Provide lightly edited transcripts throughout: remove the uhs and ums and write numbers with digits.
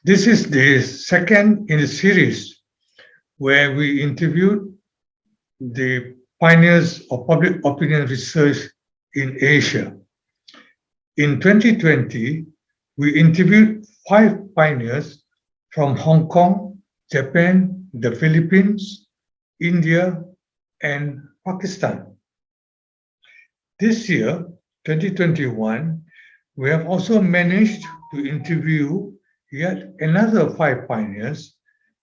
This is the second in the series where we interviewed the pioneers of public opinion research in Asia. In 2020, we interviewed 5 pioneers from Hong Kong, Japan, the Philippines, India, and Pakistan. This year, 2021, we have also managed to interview yet another 5 pioneers,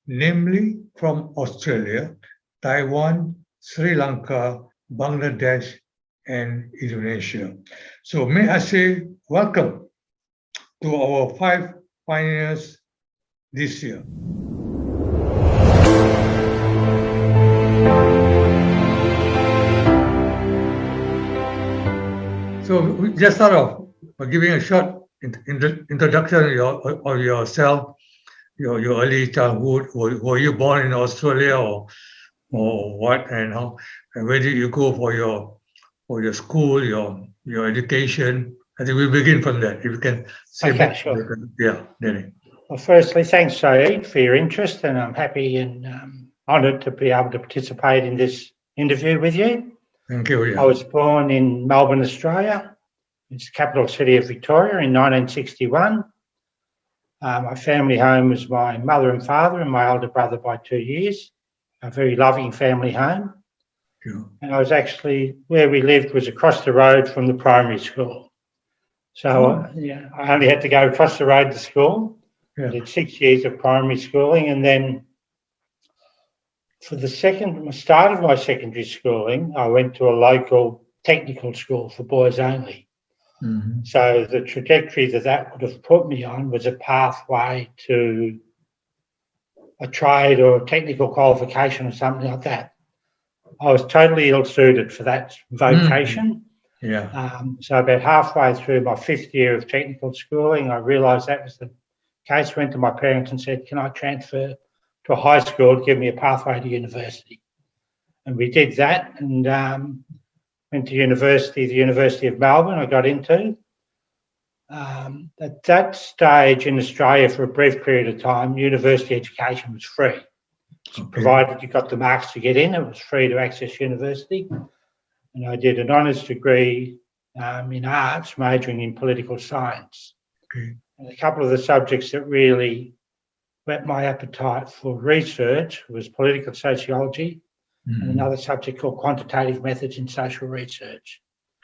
namely from Australia, Taiwan, Sri Lanka, Bangladesh, and Indonesia. So may I say welcome to our 5 pioneers this year. So we just start off by giving a short introduction of yourself, your early childhood. Were you born in Australia or what, and how, and where did you go for your school, your education? I think we begin from that. If you can say okay, sure. Yeah, Danny. Well, firstly, thanks, Saeed, for your interest, and I'm happy and honoured to be able to participate in this interview with you. Thank you. Yeah. I was born in Melbourne, Australia. It's the capital city of Victoria in 1961. My family home was my mother and father and my older brother by 2 years. A very loving family home. Yeah. And I was actually, where we lived was across the road from the primary school. So I only had to go across the road to school. Yeah. I did 6 years of primary schooling, and then for the start of my secondary schooling, I went to a local technical school for boys only. Mm-hmm. So the trajectory that would have put me on was a pathway to a trade or a technical qualification or something like that. I was totally ill-suited for that vocation. Mm-hmm. Yeah. So about halfway through my 5th year of technical schooling, I realised that was the case. Went to my parents and said, can I transfer to a high school to give me a pathway to university? And we did that, and went to university, the University of Melbourne I got into. At that stage in Australia, for a brief period of time, university education was free. So provided you got the marks to get in, it was free to access university. And I did an honours degree in arts, majoring in political science. Okay. And a couple of the subjects that really whet my appetite for research was political sociology, and another subject called quantitative methods in social research.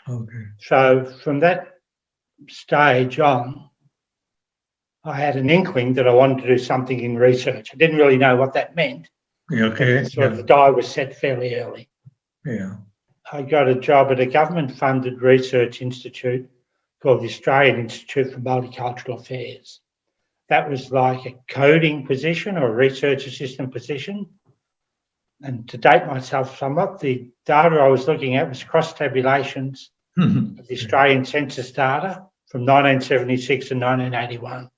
Okay. So from that stage on, I had an inkling that I wanted to do something in research. I didn't really know what that meant. Okay. So the die was set fairly early. Yeah. I got a job at a government-funded research institute called the Australian Institute for Multicultural Affairs. That was like a coding position or a research assistant position. And to date myself somewhat, the data I was looking at was cross-tabulations of the Australian census data from 1976 and 1981.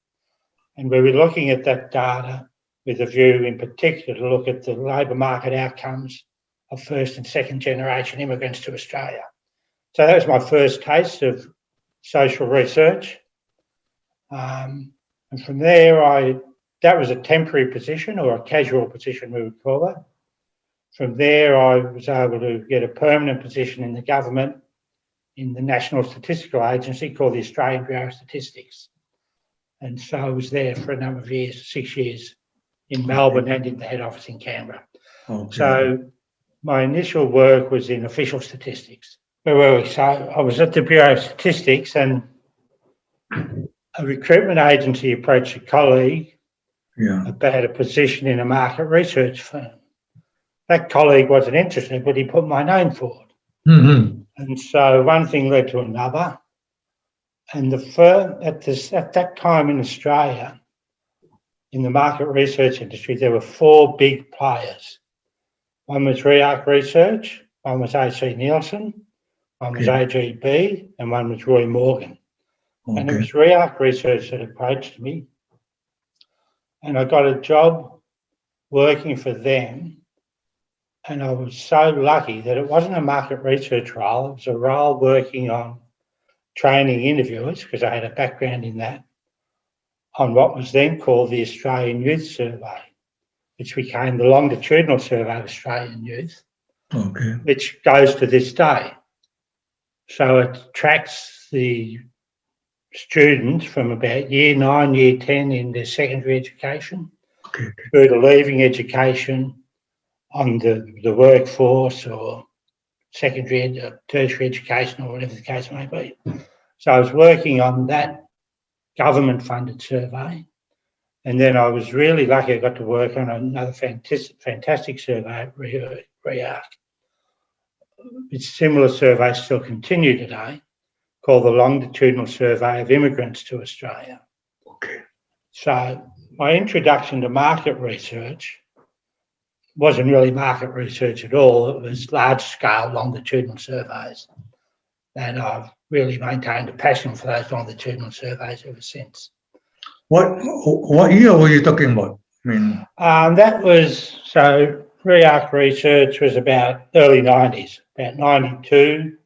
And we were looking at that data with a view in particular to look at the labour market outcomes of first and second generation immigrants to Australia. So that was my first taste of social research. And from there, that was a temporary position, or a casual position we would call it. From there, I was able to get a permanent position in the government in the National Statistical Agency called the Australian Bureau of Statistics. And so I was there for a number of years, 6 years, in Melbourne and in the head office in Canberra. Okay. So my initial work was in official statistics. Where were we? So I was at the Bureau of Statistics, and a recruitment agency approached a colleague about a position in a market research firm. That colleague wasn't interested, but he put my name forward. Mm-hmm. And so one thing led to another. And the firm at that time in Australia, in the market research industry, there were 4 big players. One was REARC Research, one was AC Nielsen, one was AGB, and one was Roy Morgan. Okay. And it was REARC Research that approached me. And I got a job working for them. And I was so lucky that it wasn't a market research role. It was a role working on training interviewers, because I had a background in that. on what was then called the Australian Youth Survey, which became the Longitudinal Survey of Australian Youth, Okay. which goes to this day. So it tracks the students from about year 9, year 10 in their secondary education, Okay. through to leaving education on the workforce or secondary, tertiary education, or whatever the case may be. So I was working on that government-funded survey, and then I was really lucky I got to work on another fantastic survey at REARC, which similar surveys still continue today, called the Longitudinal Survey of Immigrants to Australia. Okay. So my introduction to market research wasn't really market research at all. It was large-scale longitudinal surveys. And I've really maintained a passion for those longitudinal surveys ever since. What year were you talking about? I mean, That was, so REARC research was about early 90s, about 92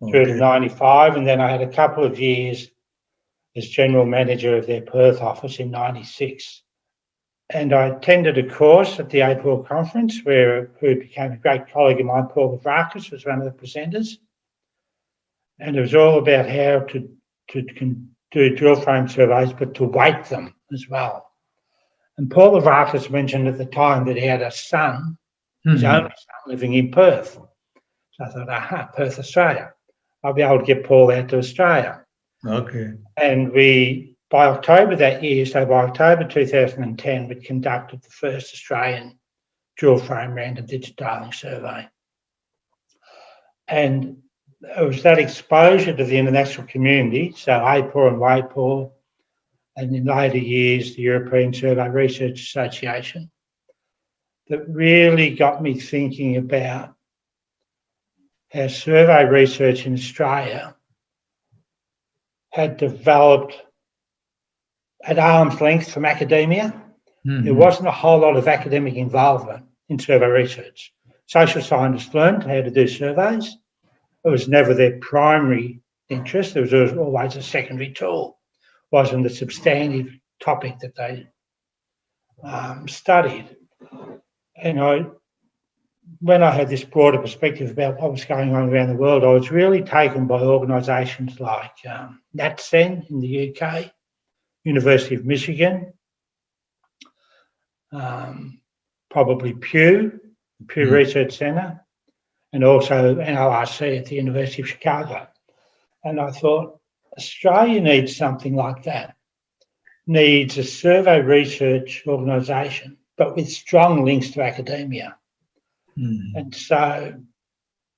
through to 95. And then I had a couple of years as general manager of their Perth office in 96. And I attended a course at the WAPOR conference who became a great colleague of mine, Prof Dr was one of the presenters. And it was all about how to do drill frame surveys, but to weight them as well. And Paul Avrakis mentioned at the time that he had a son, his only son, living in Perth. So I thought, Perth, Australia. I'll be able to get Paul out to Australia. Okay. And by October that year, so by October 2010, we conducted the first Australian dual frame random digitaling survey. And it was that exposure to the international community, so APOR and WAPOR, and in later years, the European Survey Research Association, that really got me thinking about how survey research in Australia had developed at arm's length from academia. There wasn't a whole lot of academic involvement in survey research. Social scientists learned how to do surveys. It was never their primary interest. There was always a secondary tool. It wasn't the substantive topic that they studied. And when I had this broader perspective about what was going on around the world, I was really taken by organisations like NatSen in the UK, University of Michigan, probably Pew Research Centre, and also NLRC at the University of Chicago. And I thought, Australia needs something like that, needs a survey research organisation, but with strong links to academia. And so,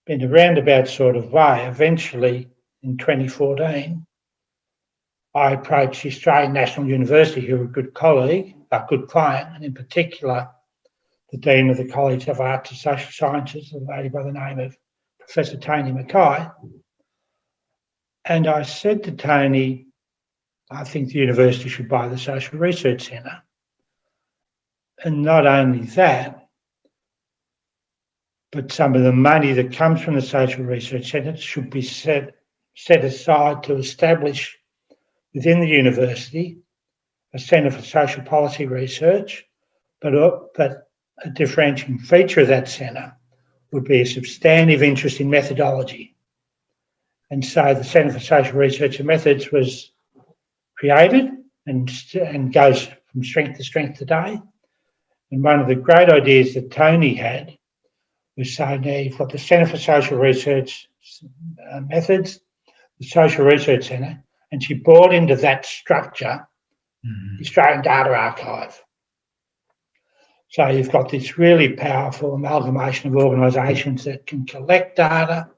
in a roundabout sort of way, eventually in 2014, I approached the Australian National University, who were a good colleague, a good client, and in particular, the Dean of the College of Arts and Social Sciences, a lady by the name of Professor Tony Mackay. And I said to Tony, I think the university should buy the Social Research Centre. And not only that, but some of the money that comes from the Social Research Centre should be set aside to establish within the university a Centre for Social Policy Research, but a differentiating feature of that centre would be a substantive interest in methodology. And so the Centre for Social Research and Methods was created and goes from strength to strength today. And one of the great ideas that Tony had was saying, now you've got the Centre for Social Research Methods, the Social Research Centre, and she brought into that structure the Australian Data Archive. So you've got this really powerful amalgamation of organisations that can collect data,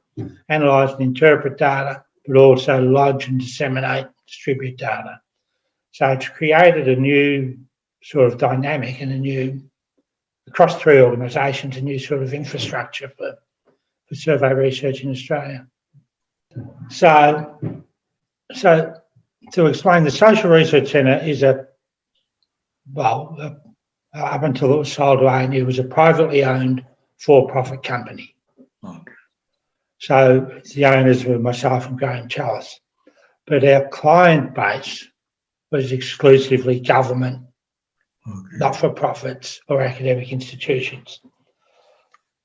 analyse and interpret data, but also lodge and disseminate, distribute data. So it's created a new sort of dynamic and across three organisations, a new sort of infrastructure for survey research in Australia. So to explain, the Social Research Centre is up until it was sold to ANU, was a privately owned for-profit company. Okay. So the owners were myself and Graham Chalice. But our client base was exclusively government, Okay. not-for-profits or academic institutions.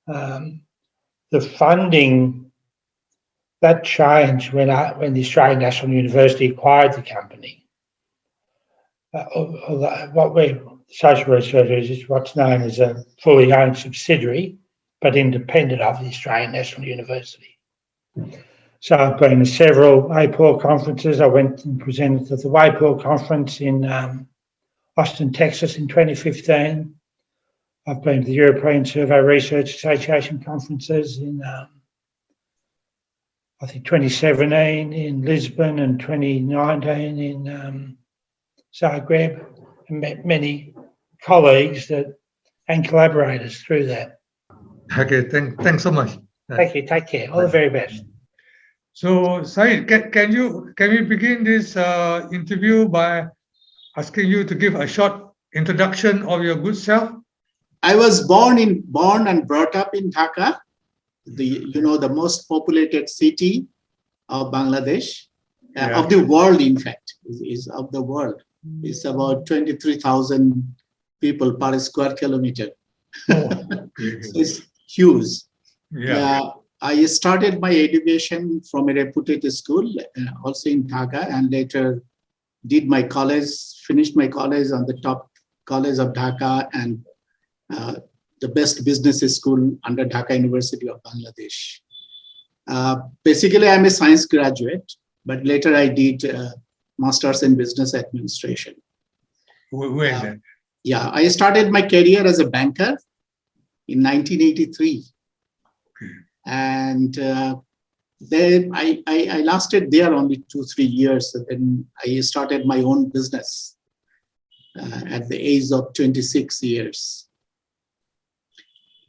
The funding, that changed when the Australian National University acquired the company. What we social research is what's known as a fully owned subsidiary, but independent of the Australian National University. So I've been to several WAPOR conferences. I went and presented at the WAPOR conference in Austin, Texas in 2015. I've been to the European Survey Research Association conferences in, I think, 2017 in Lisbon and 2019 in Zagreb, and met many colleagues and collaborators through that. Okay, thanks so much. Thank you. Take care. All the very best. So, Said, can we begin this interview by asking you to give a short introduction of your good self? I was born and brought up in Dhaka, the most populated city of Bangladesh, of the world. In fact, is of the world. It's about 23,000 people per square kilometer. Oh. So it's huge. Yeah. I started my education from a reputed school, also in Dhaka, and later did my college, finished my college on the top college of Dhaka and the best business school under Dhaka University of Bangladesh. Basically, I'm a science graduate, but later I did Masters in Business Administration. Where is that? Yeah, I started my career as a banker in 1983. Okay. And then I lasted there only 2-3 years. And then I started my own business at the age of 26 years.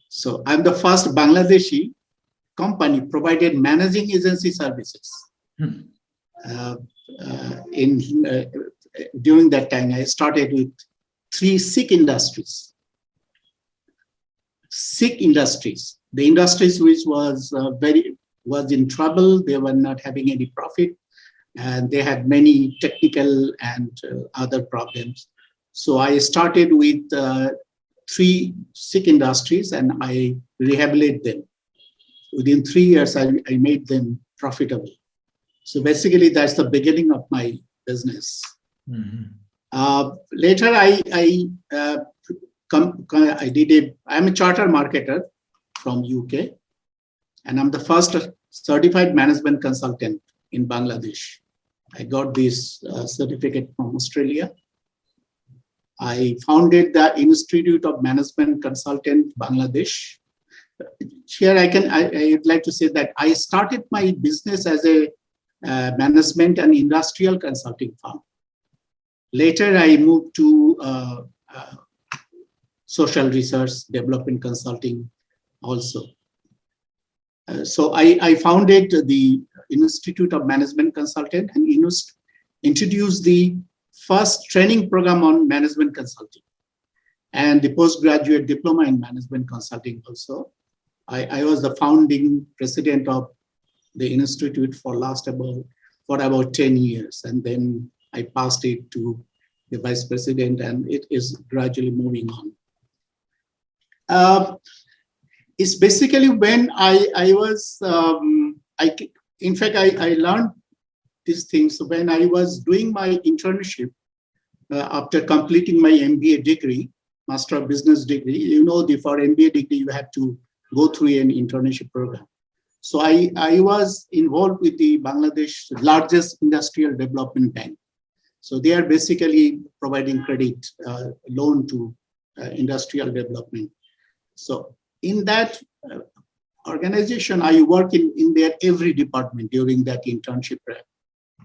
So I'm the first Bangladeshi company provided managing agency services. During that time, I started with 3 sick industries. Sick industries, the industries which was in trouble. They were not having any profit, and they had many technical and other problems. So I started with 3 sick industries, and I rehabilitated them. Within 3 years, I made them profitable. So basically, that's the beginning of my business. Later, I'm a charter marketer from UK, and I'm the first certified management consultant in Bangladesh. I got this certificate from Australia. I founded the Institute of Management Consultant Bangladesh. Here I'd like to say that I started my business as a management and industrial consulting firm. Later, I moved to social research, development consulting also. So I founded the Institute of Management Consultant and introduced the first training program on management consulting and the postgraduate diploma in management consulting also. I was the founding president of the institute for about 10 years, and then I passed it to the vice president, and it is gradually moving on. It's basically when I learned these things when I was doing my internship after completing my MBA degree, Master of Business degree. For MBA degree, you have to go through an internship program. So I was involved with the Bangladesh largest industrial development bank. So they are basically providing credit loan to industrial development. So in that organization, I work in their every department during that internship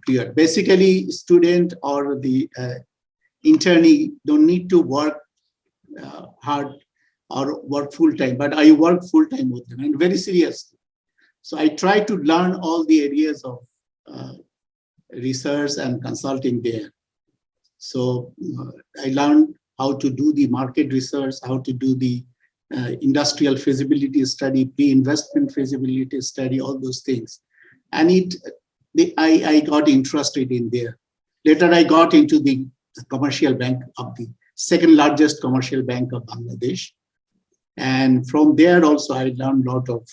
period. Basically, student or the internee don't need to work hard or work full-time, but I work full-time with them and very seriously. So I try to learn all the areas of research and consulting there. So I learned how to do the market research, how to do the industrial feasibility study, pre-investment feasibility study, all those things. And I got interested in there. Later, I got into the commercial bank of the second largest commercial bank of Bangladesh. And from there also, I learned a lot of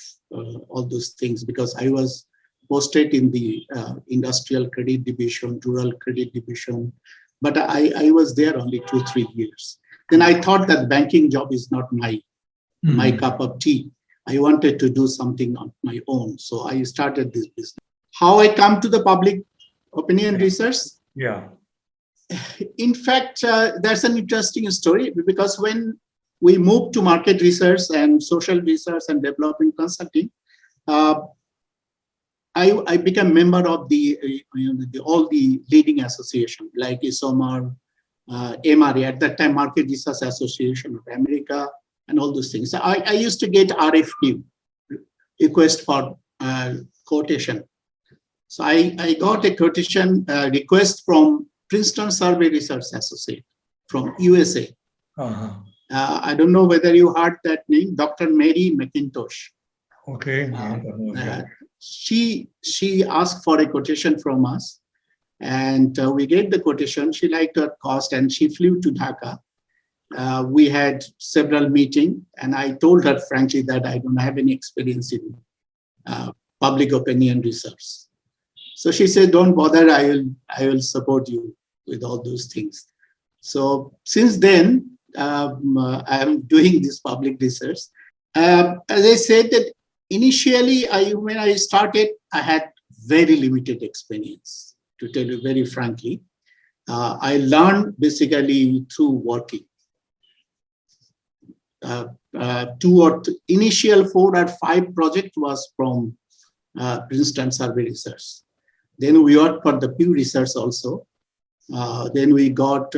all those things because I was posted in the industrial credit division, rural credit division, but I was there only 2-3 years. Then I thought that banking job is not my cup of tea. I wanted to do something on my own. So I started this business. How I come to the public opinion research? Yeah. In fact, that's an interesting story because when we moved to market research and social research and development consulting, I became member of all the leading associations like ISOMAR, MRA, at that time Market Research Association of America, and all those things. So I used to get RFQ, request for quotation. So I got a quotation request from Princeton Survey Research Associate from USA. I don't know whether you heard that name, Dr. Mary McIntosh. Okay. She asked for a quotation from us, and we gave the quotation. She liked our cost, and she flew to Dhaka. We had several meetings, and I told her frankly that I don't have any experience in public opinion research. So she said, "Don't bother. I will support you with all those things." So since then, I am doing this public research. As I said, that initially, when I started, I had very limited experience, to tell you very frankly. I learned basically through working. Initial 4 or 5 project was from Princeton Survey Research. Then we worked for the Pew Research also. Then we got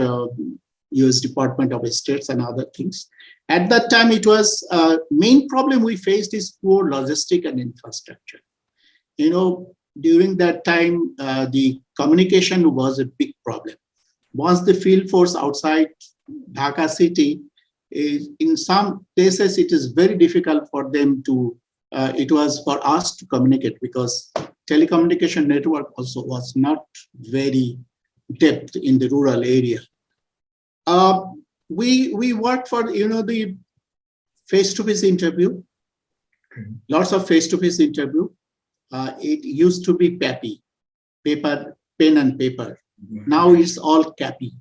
US Department of States and other things. At that time, it was main problem we faced is poor logistic and infrastructure. During that time, the communication was a big problem. Once the field force outside Dhaka city, in some places, it is very difficult for them to, it was for us to communicate because telecommunication network also was not very depth in the rural area. We worked for, the face-to-face interview, lots of face-to-face interview. It used to be PAPI, paper, pen and paper. Now it's all CAPI,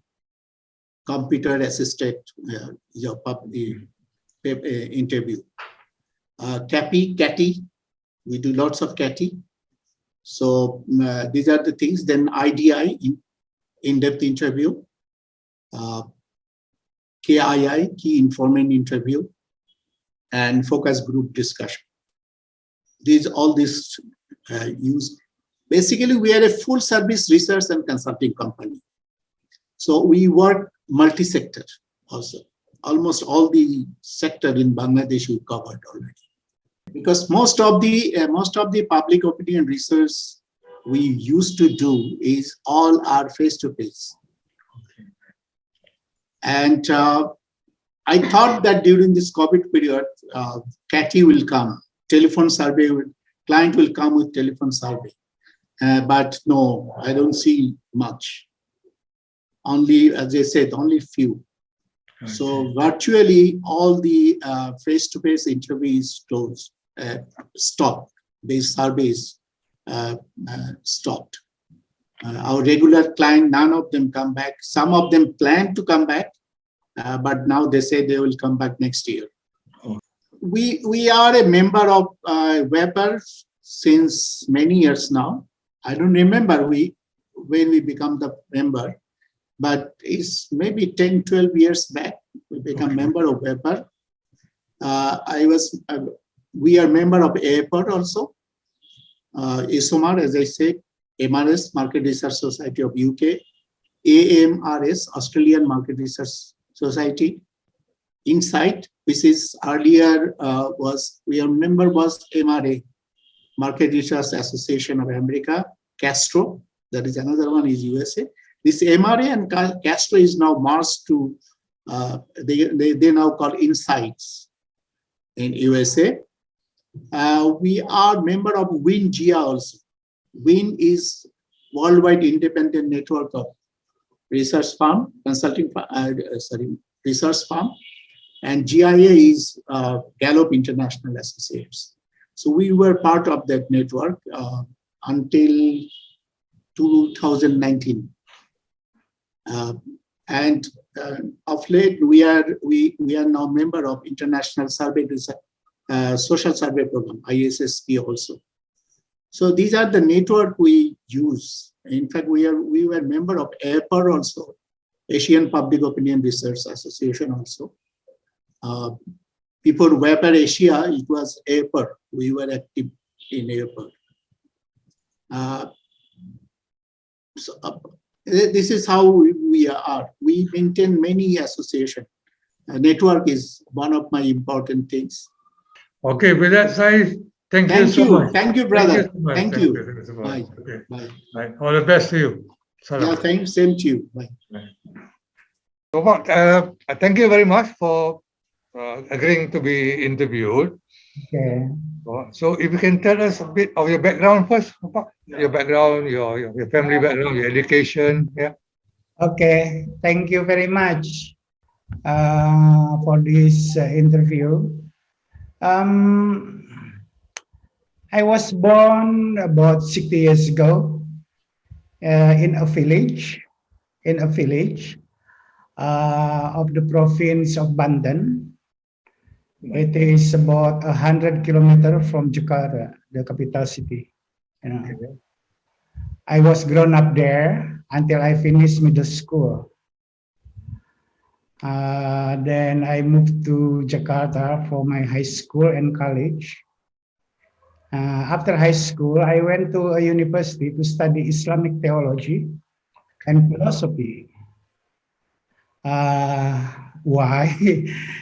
computer-assisted interview. CAPI, CATI, we do lots of CATI. So these are the things. Then IDI, in-depth interview. KII, key informant interview, and focus group discussion. All these use. Basically, we are a full service research and consulting company. So we work multi-sector also. Almost all the sector in Bangladesh we covered already. Because most of the public opinion research we used to do is all are face-to-face. And I thought that during this COVID period, CATI will come, telephone survey, client will come with telephone survey. But no, I don't see much. Only, as I said, only few. Okay. So virtually all the face-to-face interviews closed, stopped. These surveys stopped. Our regular client, none of them come back. Some of them plan to come back, but now they say they will come back next year. Oh. We are a member of WAPOR since many years now. I don't remember when we become the member, but it's maybe 10, 12 years back we become member of WAPOR. We are member of APOR also. ISOMAR, as I said, MRS, Market Research Society of UK, AMRS, Australian Market Research Society, Insight, which is earlier we are member was MRA, Market Research Association of America, Castro, that is another one is USA. This MRA and Castro is now merged to, they now call Insights in USA. We are member of WIN-GIA also. WIN is Worldwide Independent Network of research firm, research firm, and GIA is Gallup International Associates. So we were part of that network until 2019. And of late, we are now member of International Survey Social Survey Program, ISSP also. So these are the network we use. In fact, we were member of WAPOR also, Asian Public Opinion Research Association also. Before WAPOR Asia, it was WAPOR. We were active in WAPOR. This is how we are. We maintain many associations. Network is one of my important things. Okay, with that, Sai, thank you so much. Thank you, brother. Thank Thank you. you so much. Bye. Okay. Bye. Bye. All the best to you. Salam. Yeah, thanks. Same to you. Bye. So, thank you very much for agreeing to be interviewed. Okay. So, if you can tell us a bit of your background first, your background, your family background, your education. Yeah. Okay. Thank you very much for this interview. I was born about 60 years ago in a village of the province of Banten. It is about 100 kilometers from Jakarta, the capital city. You know. Okay. I was grown up there until I finished middle school. Then I moved to Jakarta for my high school and college. After high school, I went to a university to study Islamic theology and philosophy. Why?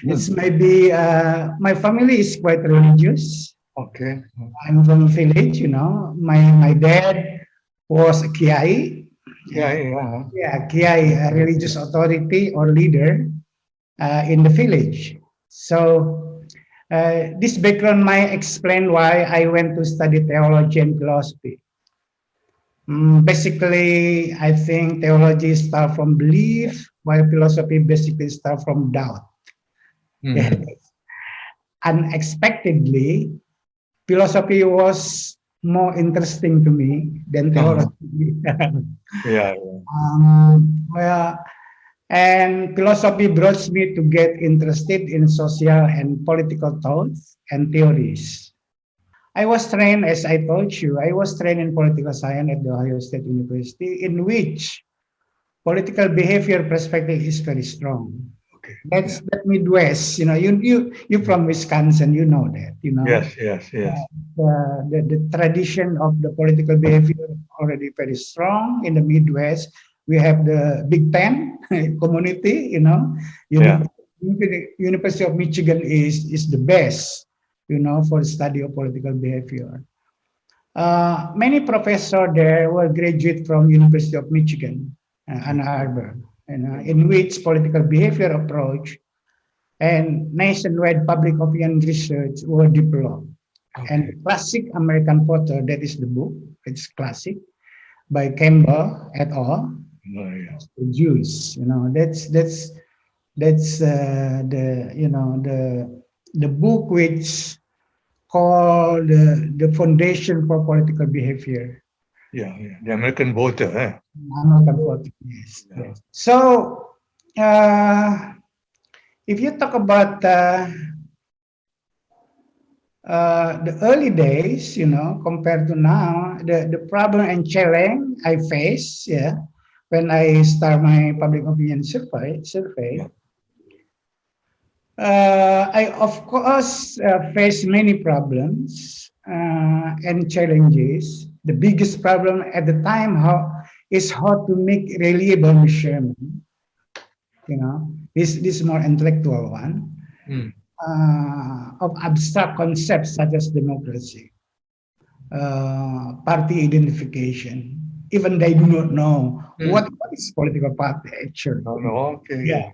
It's maybe my family is quite religious. Okay. I'm from a village, you know. My dad was a kiai. Yeah, kiai, a religious authority or leader in the village. So this background might explain why I went to study theology and philosophy. Basically, I think theology starts from belief, while philosophy basically starts from doubt. Mm-hmm. Unexpectedly, philosophy was more interesting to me than theology. Yeah. Well, and philosophy brought me to get interested in social and political thoughts and theories. I was trained, as I told you, I was trained in political science at the Ohio State University, in which political behavior perspective is very strong. Okay. That's the Midwest, you know. You from Wisconsin, you know that, you know. Yes. The tradition of the political behavior already very strong in the Midwest. We have the Big Ten community, you know. University of Michigan is the best, you know, for the study of political behavior. Many professors there were graduates from University of Michigan, Ann Arbor, in which political behavior approach and nationwide public opinion research were developed. Okay. And Classic American Voter, that is the book, it's classic, by Campbell et al. Jews, you know, that's the book which called the foundation for political behavior. Yeah, the American Voter. American Voter, yes. Yeah. So, if you talk about the early days, you know, compared to now, the problem and challenge I face, when I start my public opinion survey. Yeah. I, of course, face many problems and challenges. The biggest problem at the time is how to make reliable measurement. You know, this more intellectual one of abstract concepts such as democracy, party identification. Even they do not know what is political party actually. Okay. Yeah.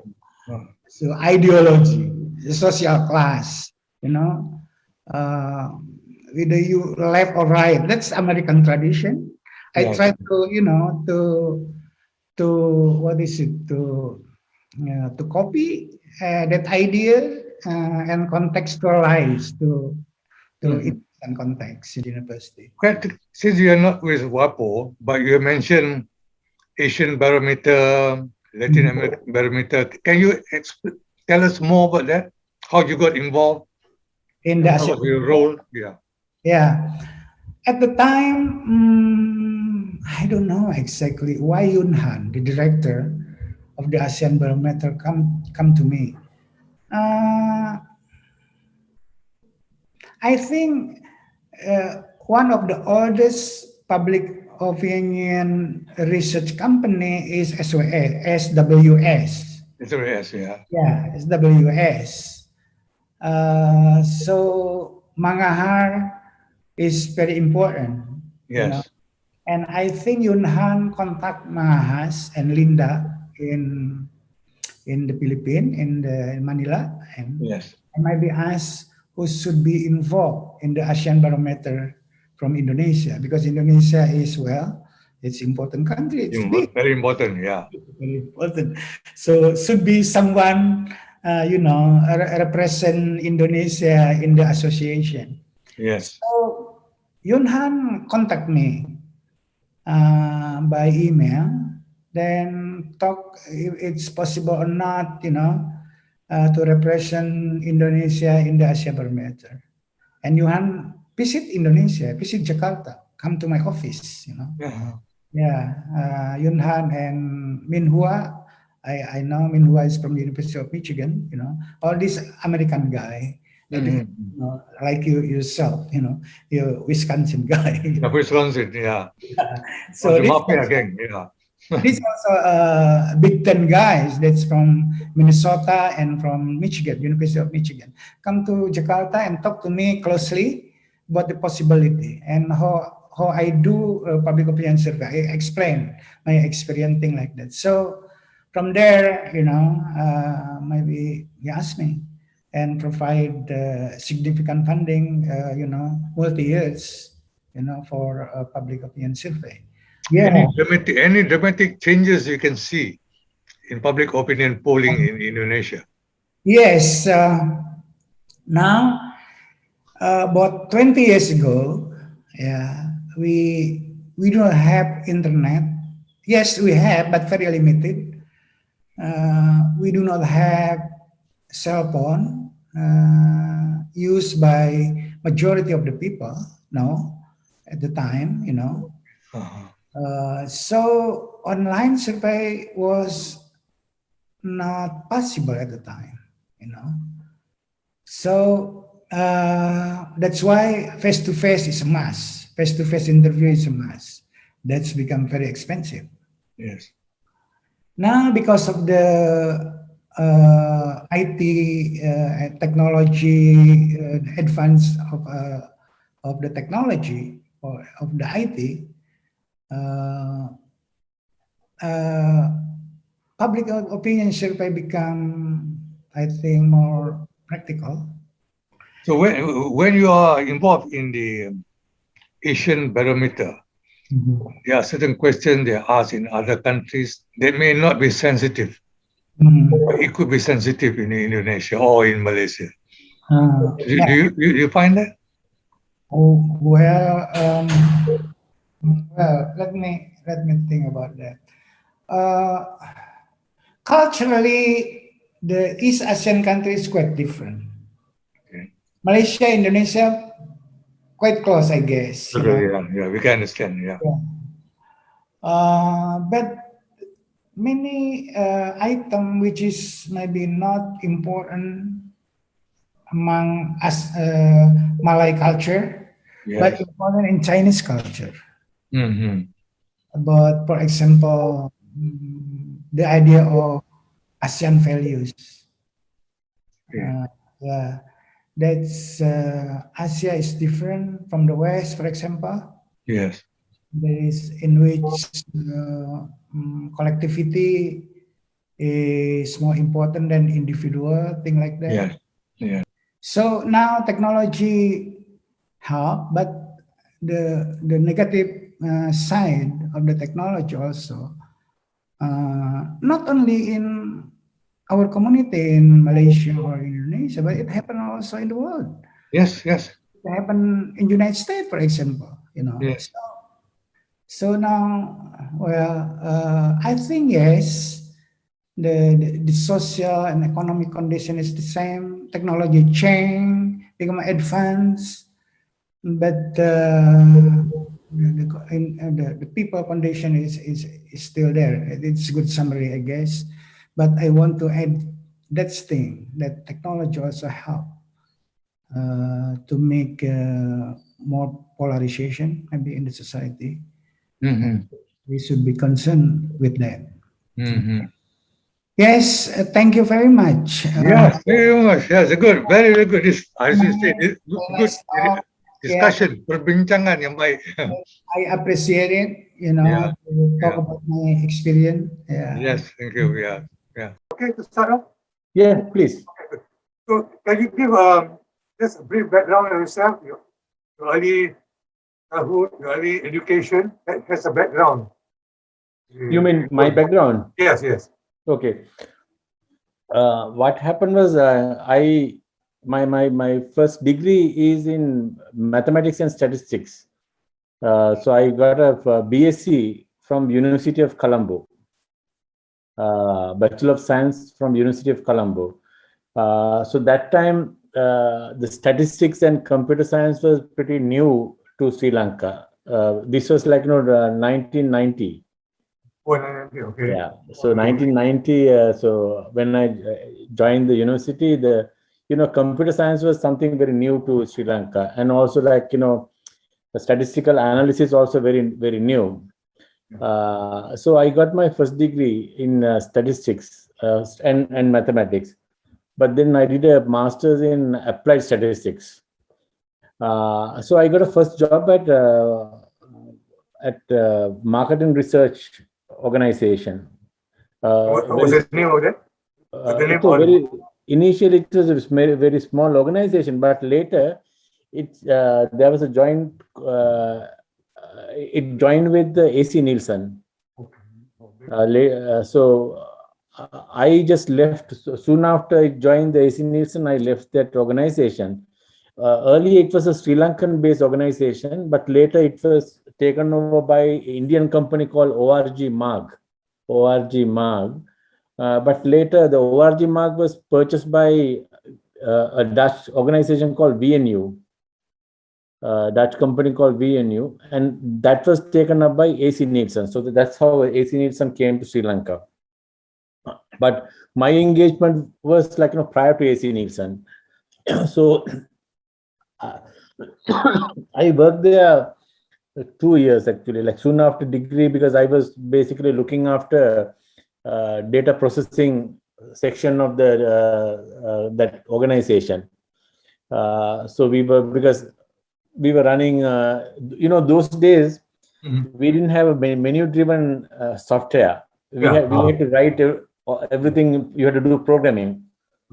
So ideology, the social class, you know, whether you left or right, that's American tradition. I try to, you know, what is it, to copy that idea and contextualize to and context in university. Since you are not with WAPOR, but you mentioned Asian Barometer, Latin American Barometer, can you tell us more about that? How you got involved? In the What was your role? Yeah. At the time, I don't know exactly why Yun Han, the director of the ASEAN Barometer, come to me. I think one of the oldest public opinion research company is SWS. SWS, yeah. Yeah, SWS. So Mangahar is very important. Yes. You know? And I think Yun Han contact Mahas and Linda in the Philippines, in Manila, and Yes. maybe ask who should be involved in the ASEAN Barometer from Indonesia, because Indonesia is, well, it's important country. It's big. Very important, yeah. Very important. So should be someone, represent Indonesia in the association. Yes. So Yun Han contact me by email, then talk if it's possible or not, to represent Indonesia in the Asia Barometer. And Yuhan visit Indonesia, visit Jakarta, come to my office, Yeah, Yun Han and Min Hua. I know Min Hua is from the University of Michigan, all this American guy, like you yourself, you're Wisconsin guy. Wisconsin, yeah. So this also Big Ten guys that's from Minnesota and from Michigan, University of Michigan, come to Jakarta and talk to me closely about the possibility and how I do public opinion survey. I explain my experience, thing like that. So from there, maybe he asked me and provide significant funding, multi-years, for public opinion survey. Yeah. Any dramatic changes you can see in public opinion polling in Indonesia? Yes. Now, about 20 years ago, we don't have internet. Yes, we have, but very limited. We do not have cell phone used by majority of the people. No, at the time, So online survey was not possible at the time, So that's why face-to-face is a must. Face-to-face interview is a must. That's become very expensive. Yes. Now, because of the IT technology, advance of the technology or of the IT, public opinion survey become, I think, more practical. So when you are involved in the Asian Barometer, there are certain questions they ask in other countries that may not be sensitive. It could be sensitive in Indonesia or in Malaysia. Do you find that? Well, let me think about that. Culturally, the East Asian countries quite different. Okay. Malaysia, Indonesia, quite close, I guess. Yeah, we can understand. Yeah. But many item which is maybe not important among us Malay culture, but important in Chinese culture. About, for example, the idea of ASEAN values. That's Asia is different from the West, for example. Yes. There is in which collectivity is more important than individual, thing like that. Yeah. So now technology help, but the negative side of the technology also not only in our community in Malaysia or Indonesia, but it happened also in the world. Yes, yes. It happened in the United States, for example. Yes. So now, well, I think yes, the social and economic condition is the same. Technology change, become advanced, but the people condition is still there. It's a good summary, I guess. But I want to add that thing that technology also help to make more polarization maybe in the society. Mm-hmm. We should be concerned with that. Mm-hmm. Yes, thank you very much. Yes, very much. Yes, good, very, very good. As you say, good discussion, perbincangan yang baik. I appreciate it, Yeah. to talk about my experience. Yeah. Yes, thank you. Yeah, yeah. Okay, to start off. Yeah, please. So, can you give just a brief background on yourself, your early childhood, your early education? That has a background. You mean my background? Yes, yes. Okay. What happened was my first degree is in mathematics and statistics. So I got a BSc from University of Colombo, Bachelor of Science from University of Colombo. So that time the statistics and computer science was pretty new to Sri Lanka. This was like 1990. Okay. Yeah. So 1990. So when I joined the university, the computer science was something very new to Sri Lanka, and also like the statistical analysis also very, very new. So I got my first degree in statistics and mathematics, but then I did a master's in applied statistics. So I got a first job at marketing research organization. What was the name of that? Initially, it was a very, very small organization, but later there was a joint. It joined with the AC Nielsen. So I just left soon after I joined the AC Nielsen. I left that organization. Earlier, it was a Sri Lankan-based organization, but later it was taken over by an Indian company called ORG Mag. But later, the ORG Mag was purchased by a Dutch organization called VNU, Dutch company called VNU, and that was taken up by AC Nielsen. So that's how AC Nielsen came to Sri Lanka. But my engagement was like prior to AC Nielsen. So I worked there 2 years actually, like soon after degree, because I was basically looking after data processing section of the that organization. So we were running, those days we didn't have a menu-driven software. We had to write everything. You had to do programming.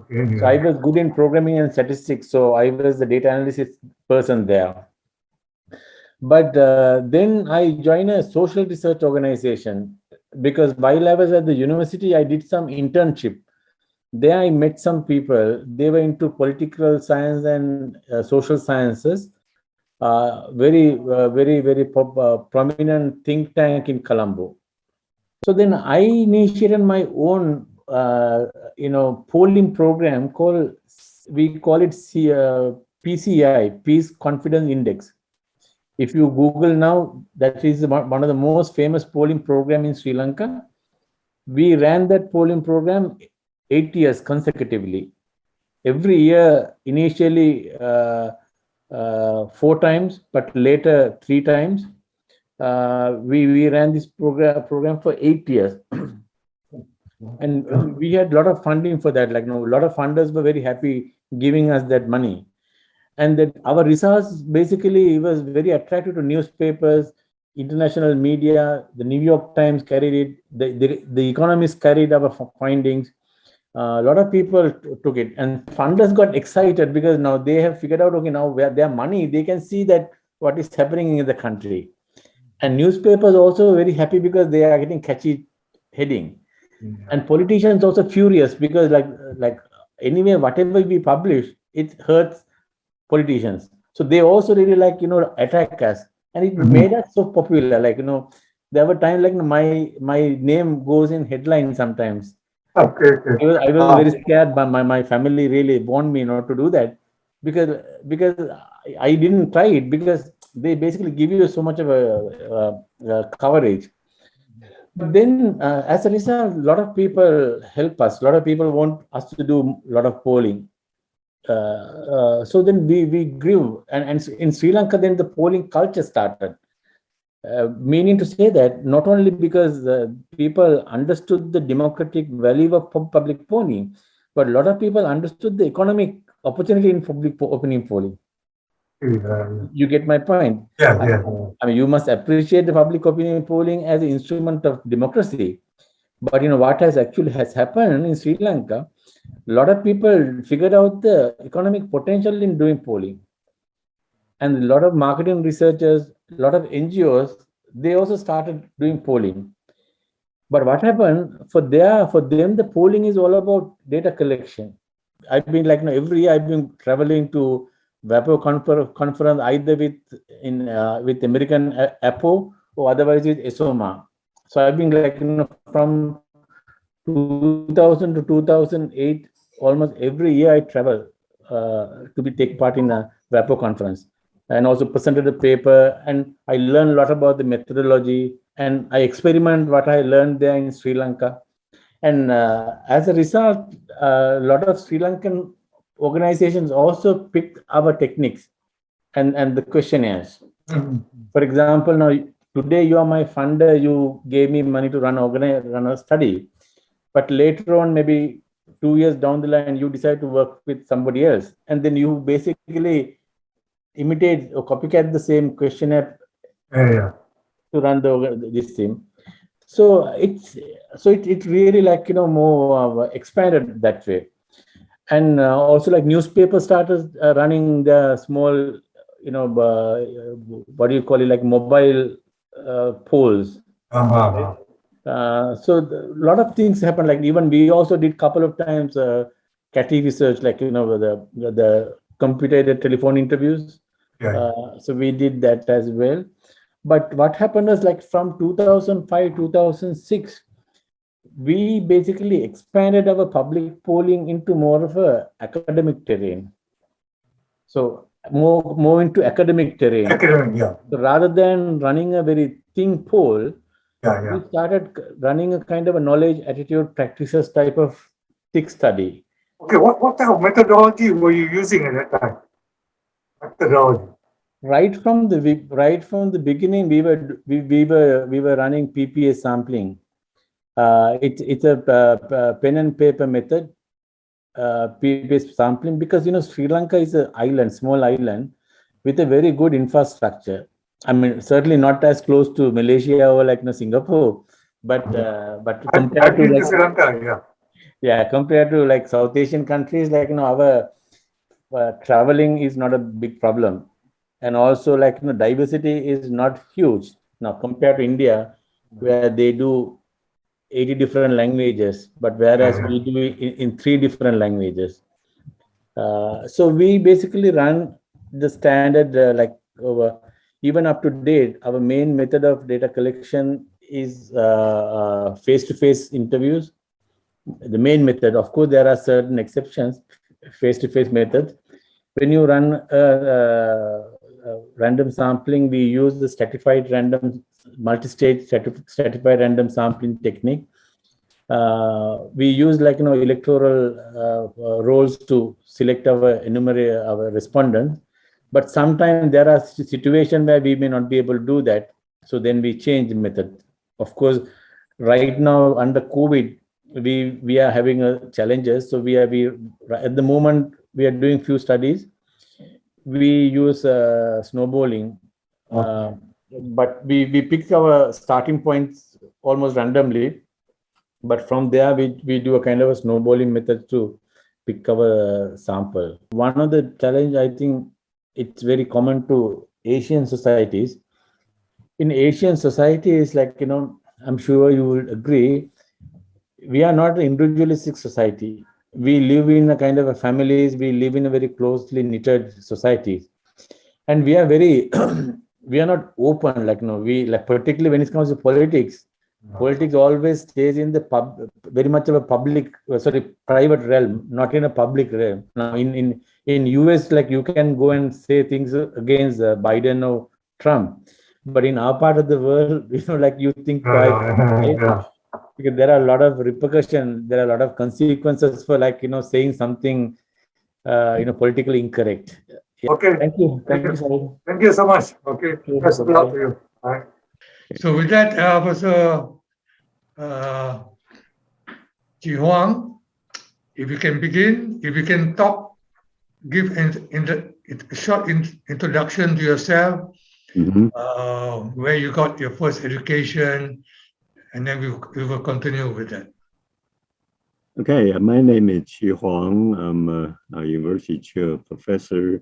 So I was good in programming and statistics. So I was the data analysis person there. But then I joined a social research organization because while I was at the university, I did some internship. There I met some people. They were into political science and social sciences. Very prominent think tank in Colombo. So then I initiated my own, polling program we call it PCI, Peace Confidence Index. If you Google now, that is one of the most famous polling program in Sri Lanka. We ran that polling program 8 years consecutively. Every year, initially 4 times, but later 3 times. We ran this program for 8 years. And we had a lot of funding for that. Like, a lot of funders were very happy giving us that money. And that our results basically was very attractive to newspapers, international media. The New York Times carried it. The Economist carried our findings. A lot of people took it, and funders got excited because now they have figured out, okay, now where their money, they can see that what is happening in the country. And newspapers also very happy because they are getting catchy heading. And politicians also furious because like anyway, whatever we publish, it hurts politicians. So they also really attack us. And it made us so popular. There were times my name goes in headlines sometimes. Okay. I was very scared, but my family really warned me not to do that because I didn't try it, because they basically give you so much of a coverage. But then, as a result, a lot of people help us. A lot of people want us to do a lot of polling. So then we grew, and in Sri Lanka, then the polling culture started. Meaning to say that not only because people understood the democratic value of public polling, but a lot of people understood the economic opportunity in public opinion polling. You get my point? Yeah. I mean, you must appreciate the public opinion polling as an instrument of democracy. But what has happened in Sri Lanka, a lot of people figured out the economic potential in doing polling. And a lot of marketing researchers, a lot of NGOs, they also started doing polling. But what happened for them, the polling is all about data collection. I've been every year I've been traveling to WAPOR conference either with American APO or otherwise with ESOMA. So I've been from 2000 to 2008, almost every year I travel to take part in a WAPOR conference, and also presented a paper, and I learned a lot about the methodology, and I experiment what I learned there in Sri Lanka. And as a result, a lot of Sri Lankan organizations also picked our techniques and the questionnaires. For example, now today you are my funder, you gave me money to run a study, but later on, maybe 2 years down the line, you decide to work with somebody else, and then you basically imitate or copycat the same questionnaire to run this thing. So it really more expanded that way. And also newspapers started running the small what do you call it, mobile polls. So a lot of things happened. Even we also did couple of times CATI research, the computer-aided telephone interviews. So we did that as well. But what happened is from 2005, 2006, we basically expanded our public polling into more of a academic terrain. So more into academic terrain. So rather than running a very thin poll, we started running a kind of a knowledge, attitude, practices type of thick study. Okay, what type of methodology were you using at that time? Methodology. Right from the beginning, we were running PPA sampling. It's a pen and paper method, PPA sampling, because Sri Lanka is an island, small island, with a very good infrastructure. I mean, certainly not as close to Malaysia or Singapore, but compared to Sri Lanka, compared to South Asian countries, our traveling is not a big problem. And also diversity is not huge now compared to India, where they do 80 different languages, but whereas we do it in 3 different languages. So we basically run the standard even up to date. Our main method of data collection is face-to-face interviews. The main method, of course, there are certain exceptions, face-to-face methods. When you run random sampling, we use the stratified random multi-stage stratified random sampling technique. We use electoral rolls to select our respondents, but sometimes there are situations where we may not be able to do that. So then we change the method. Of course, right now under COVID, we are having challenges. So we at the moment we are doing few studies. We use snowballing, but we pick our starting points almost randomly. But from there, we do a kind of a snowballing method to pick our sample. One of the challenge, I think it's very common to Asian societies. In Asian societies, I'm sure you will agree, we are not an individualistic society. We live in a kind of a families. We live in a very closely knitted society, and we are very we are not open. Like we like particularly when it comes to politics. Politics always stays in the very much of a private realm, not in a public realm. Now, in US, like you can go and say things against Biden or Trump, but in our part of the world, like you think twice, right? Because there are a lot of repercussions, there are a lot of consequences for saying something, politically incorrect. Yeah. Okay. Thank you. Thank you, Sahil. Thank you so much. Okay. Best of luck to you. Bye. So with that, Professor Ji Huang, if you can begin, if you can give a short introduction to yourself, where you got your first education, and then we will continue with that. Okay, my name is Qi Huang. I'm a University Chair Professor,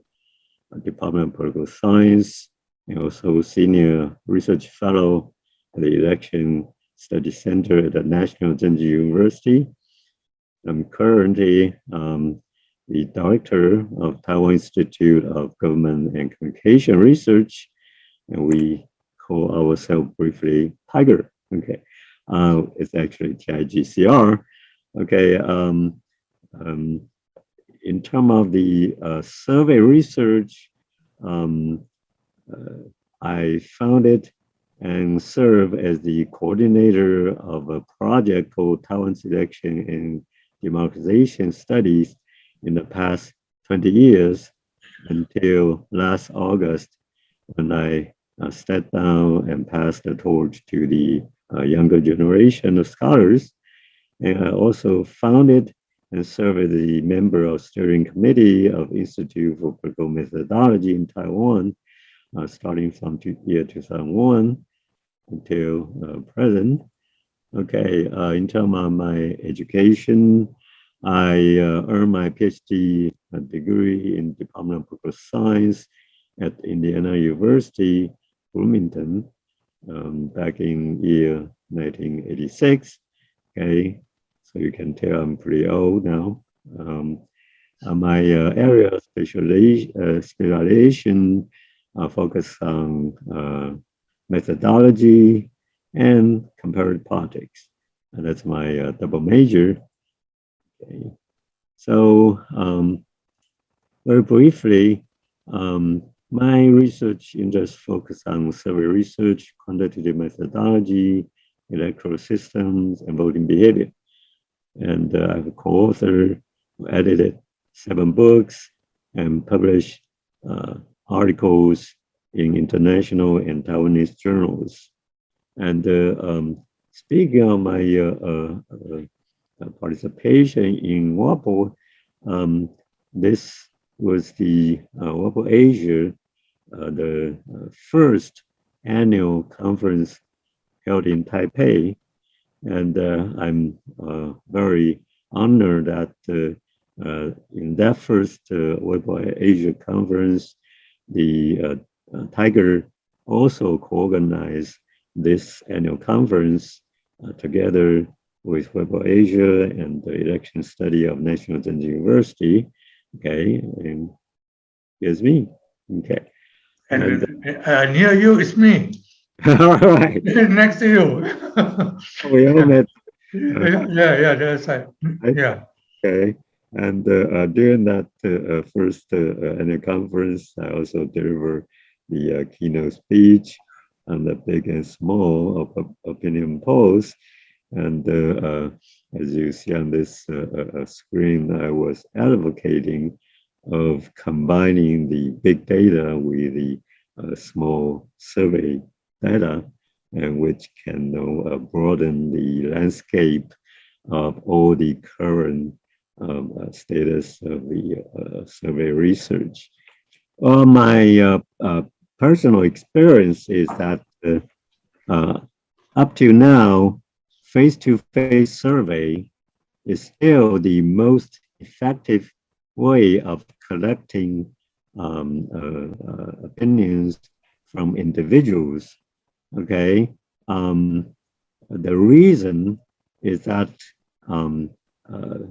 Department of Political Science, and also Senior Research Fellow at the Election Study Center at the National Zhenji University. I'm currently the Director of Taiwan Institute of Government and Communication Research, and we call ourselves briefly TIGER. Okay, it's actually TIGCR. Okay, in terms of the survey research, I founded and serve as the coordinator of a project called Taiwan Selection and Democratization Studies in the past 20 years until last August, when I stepped down and passed the torch to the younger generation of scholars. And I also founded and served as the member of steering committee of Institute for Political Methodology in Taiwan, starting from year 2001 until present. Okay, in terms of my education, I earned my PhD degree in Department of Political Science at Indiana University, Bloomington, back in year 1986. Okay, so you can tell I'm pretty old now. My area of specialization focus on methodology and comparative politics. And that's my double major. Okay. So very briefly, my research interests focus on survey research, quantitative methodology, electoral systems, and voting behavior. And I have a co-author who edited 7 books and published articles in international and Taiwanese journals. And speaking of my participation in WAPOR, this was the WAPOR Asia, the first annual conference held in Taipei. And I'm very honored that in that first WAPOR Asia conference, the TIGER also co-organized this annual conference together with WAPOR Asia and the election study of National Zhenji University. Okay, and here's me. Okay. And near you is me. All right. Next to you. We all met. Yeah, that's right. Yeah. Okay. And during that first annual conference, I also delivered the keynote speech on the big and small opinion polls. And as you see on this screen, I was advocating of combining the big data with the small survey data, and which can broaden the landscape of all the current status of the survey research. My personal experience is that up to now, face-to-face survey is still the most effective way of collecting opinions from individuals. Okay, the reason is that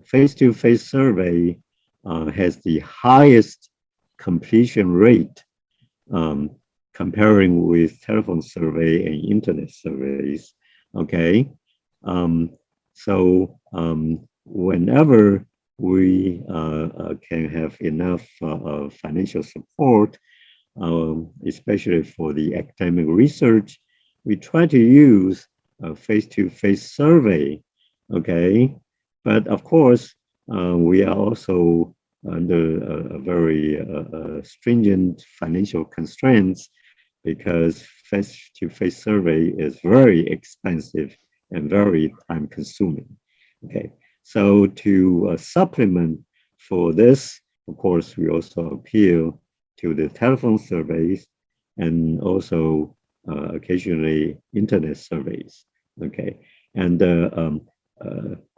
face-to-face survey has the highest completion rate comparing with telephone survey and internet surveys. Okay, so whenever we can have enough financial support, especially for the academic research, we try to use a face-to-face survey. Okay, but of course, we are also under a very stringent financial constraints because face-to-face survey is very expensive and very time-consuming. Okay, so to supplement for this, of course, we also appeal to the telephone surveys and also occasionally internet surveys. Okay, and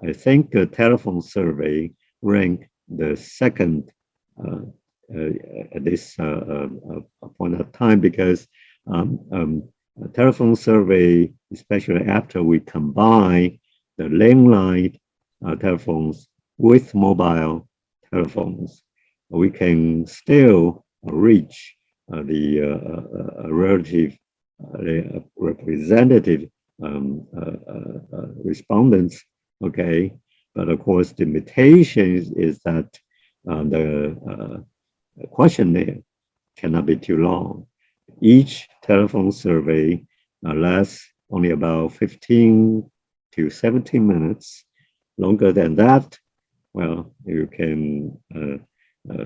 I think a telephone survey ranked the second at this point of time because a telephone survey, especially after we combine the landline telephones with mobile telephones, we can still reach the relative representative respondents. Okay, but of course the limitation is that the questionnaire cannot be too long. Each telephone survey lasts only about 15 to 17 minutes. Longer than that, well, you can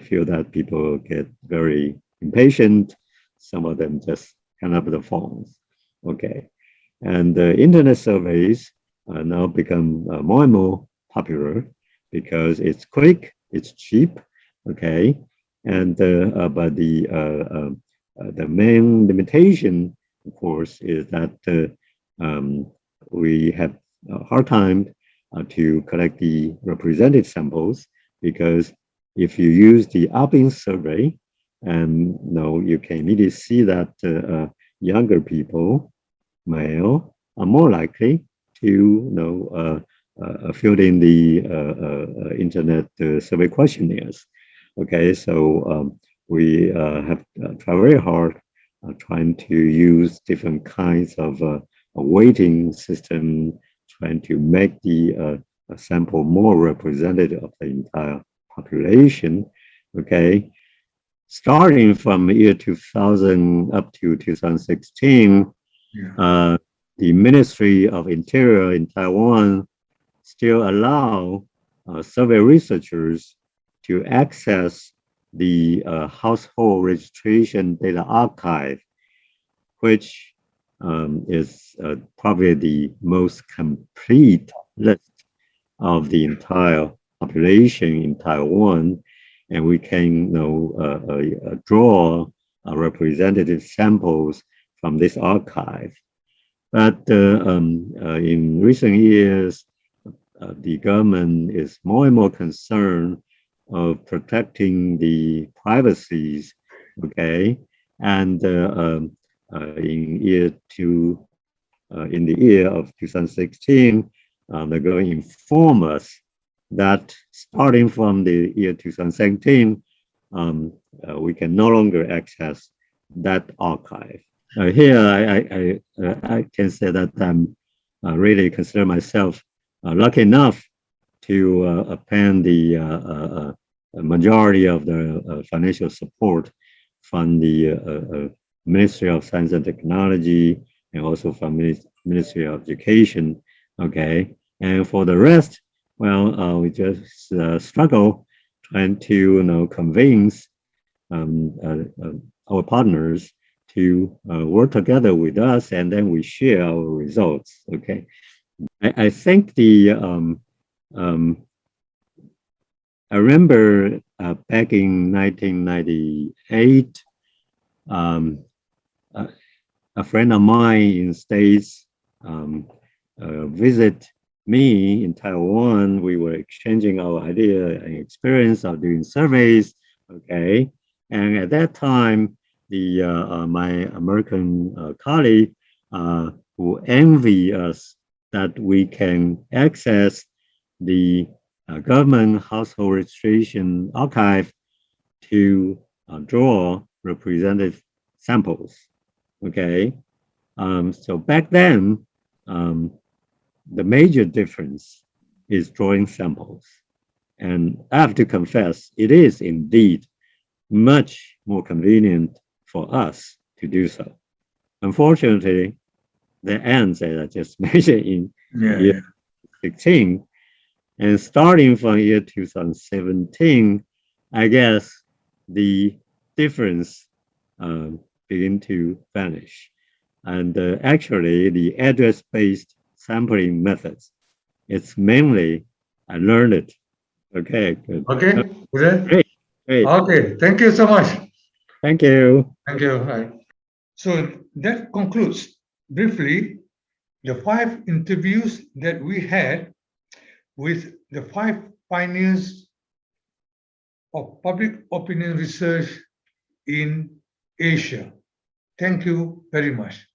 feel that people get very impatient. Some of them just hang up the phones. Okay, and the internet surveys now become more and more popular because it's quick, it's cheap. Okay, and but the main limitation, of course, is that we have a hard time to collect the representative samples because if you use the Opin survey, and you can immediately see that younger people, male, are more likely to fill in the internet survey questionnaires. Okay, so we have tried very hard trying to use different kinds of weighting system, trying to make the sample more representative of the entire population. Okay, starting from year 2000 up to 2016, the Ministry of Interior in Taiwan still allow survey researchers to access the household registration data archive, which is probably the most complete list of the entire population in Taiwan, and we can draw representative samples from this archive. But in recent years, the government is more and more concerned of protecting the privacies. Okay, and in the year of 2016, they're going to inform us that starting from the year 2017, we can no longer access that archive. Here, I can say that I'm really consider myself lucky enough to obtain the majority of the financial support from the Ministry of Science and Technology and also from Ministry of Education. Okay, and for the rest, well, we just struggle trying to convince our partners to work together with us, and then we share our results. Okay, I think the I remember back in 1998, a friend of mine in States visit me in Taiwan. We were exchanging our idea and experience of doing surveys. Okay, and at that time, the my American colleague who envy us that we can access the government household registration archive to draw representative samples. Okay, so back then, the major difference is drawing samples. And I have to confess, it is indeed much more convenient for us to do so. Unfortunately, that ends, as I just mentioned, in year 16. And starting from year 2017, I guess the difference begin to vanish. And actually, the address-based sampling methods, it's mainly, I learned it. Okay, good. Okay, Great. Okay, thank you so much. Thank you. Thank you. Right. So that concludes briefly the 5 interviews that we had with the 5 pioneers of public opinion research in Asia. Thank you very much.